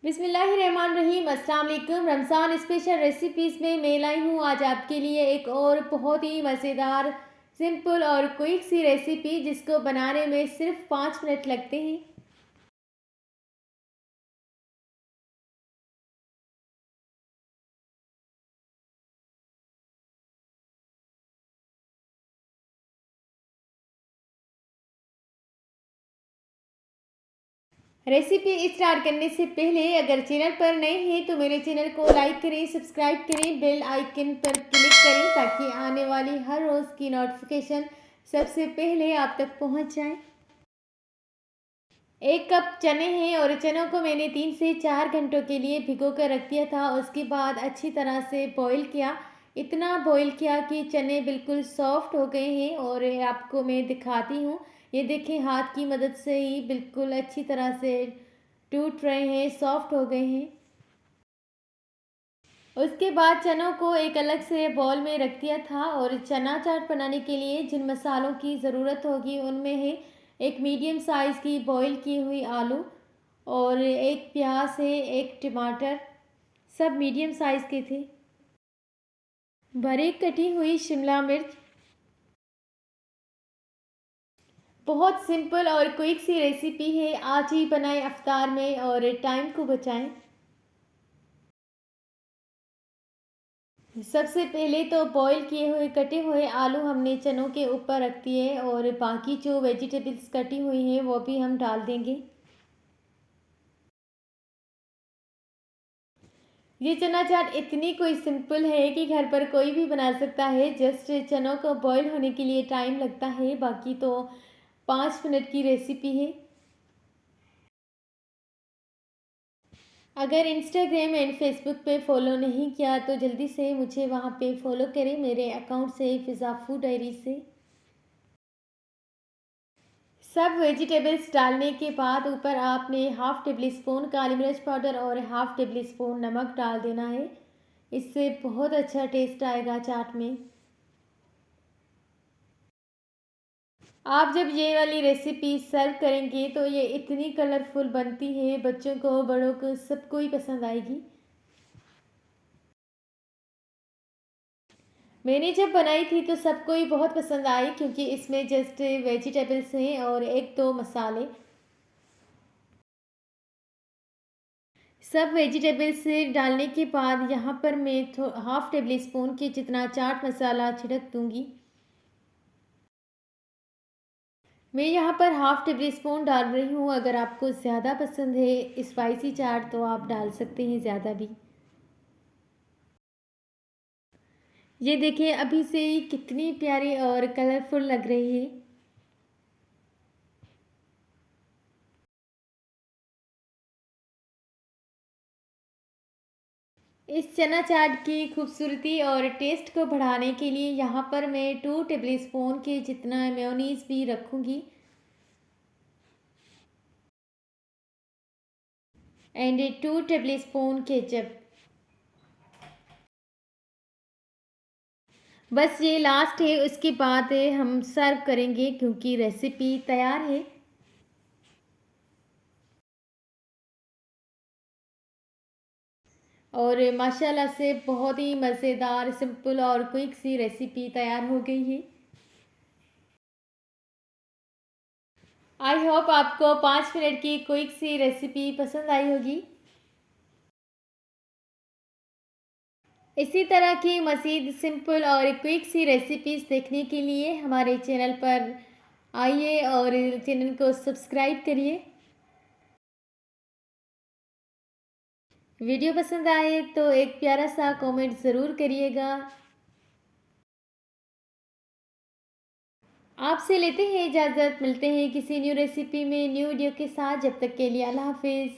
बिस्मिल्लाहिर्रहमानिर्रहीम। अस्सलाम वालेकुम। रमज़ान स्पेशल रेसिपीज़ में मैं लाई हूँ आज आपके लिए एक और बहुत ही मज़ेदार सिंपल और क्विक सी रेसिपी जिसको बनाने में सिर्फ 5 मिनट लगते हैं। रेसिपी स्टार्ट करने से पहले अगर चैनल पर नए हैं तो मेरे चैनल को लाइक करें, सब्सक्राइब करें, बेल आइकन पर क्लिक करें ताकि आने वाली हर रोज़ की नोटिफिकेशन सबसे पहले आप तक पहुंच जाए। 1 कप चने हैं और चनों को मैंने 3 से 4 घंटों के लिए भिगो कर रख दिया था। उसके बाद अच्छी तरह से बॉईल किया, इतना बॉईल किया कि चने बिल्कुल सॉफ्ट हो गए हैं। और आपको मैं दिखाती हूँ, ये देखें हाथ की मदद से ही बिल्कुल अच्छी तरह से टूट रहे हैं, सॉफ्ट हो गए हैं। उसके बाद चनों को एक अलग से बॉल में रख दिया था। और चना चाट बनाने के लिए जिन मसालों की ज़रूरत होगी उनमें है एक मीडियम साइज़ की बॉईल की हुई आलू और एक प्याज है, एक टमाटर, सब मीडियम साइज़ के थे, बारीक कटी हुई शिमला मिर्च। बहुत सिंपल और क्विक सी रेसिपी है, आज ही बनाएं अफ्तार में और टाइम को बचाएं। सबसे पहले तो बॉईल किए हुए कटे हुए आलू हमने चनों के ऊपर रख दिए और बाकी जो वेजिटेबल्स कटी हुई हैं वो भी हम डाल देंगे। ये चना चाट इतनी कोई सिंपल है कि घर पर कोई भी बना सकता है। जस्ट चनों को बॉईल होने के लिए टाइम लगता है, बाकी तो 5 मिनट की रेसिपी है। अगर इंस्टाग्राम एंड फेसबुक पे फॉलो नहीं किया तो जल्दी से मुझे वहाँ पे फॉलो करें, मेरे अकाउंट से फ़िज़ा फूड डायरी से। सब वेजिटेबल्स डालने के बाद ऊपर आपने हाफ़ टेबल स्पून काली मिर्च पाउडर और हाफ़ टेबल स्पून नमक डाल देना है। इससे बहुत अच्छा टेस्ट आएगा चाट में। आप जब ये वाली रेसिपी सर्व करेंगे तो ये इतनी कलरफुल बनती है, बच्चों को बड़ों को सबको ही पसंद आएगी। मैंने जब बनाई थी तो सबको ही बहुत पसंद आई क्योंकि इसमें जस्ट वेजिटेबल्स हैं और एक दो मसाले। सब वेजिटेबल्स डालने के बाद यहाँ पर मैं हाफ़ टेबल स्पून के जितना चाट मसाला छिड़क दूँगी। मैं यहाँ पर हाफ़ टेबल स्पून डाल रही हूँ, अगर आपको ज़्यादा पसंद है स्पाइसी चाट तो आप डाल सकते हैं ज़्यादा भी। ये देखिए अभी से ही कितनी प्यारी और कलरफुल लग रही है। इस चना चाट की खूबसूरती और टेस्ट को बढ़ाने के लिए यहाँ पर मैं 2 टेबल स्पून के जितना मेयोनीज़ भी रखूँगी एंड 2 टेबल स्पून केचप। बस ये लास्ट है, उसके बाद हम सर्व करेंगे क्योंकि रेसिपी तैयार है। और माशाल्लाह से बहुत ही मज़ेदार सिंपल और क्विक सी रेसिपी तैयार हो गई है। आई होप आपको 5 मिनट की क्विक सी रेसिपी पसंद आई होगी। इसी तरह की मज़ीद सिंपल और क्विक सी रेसिपीज़ देखने के लिए हमारे चैनल पर आइए और चैनल को सब्सक्राइब करिए। वीडियो पसंद आए तो एक प्यारा सा कमेंट ज़रूर करिएगा। आपसे लेते हैं इजाज़त, मिलते हैं किसी न्यू रेसिपी में न्यू वीडियो के साथ। जब तक के लिए अल्लाह हाफ़िज़।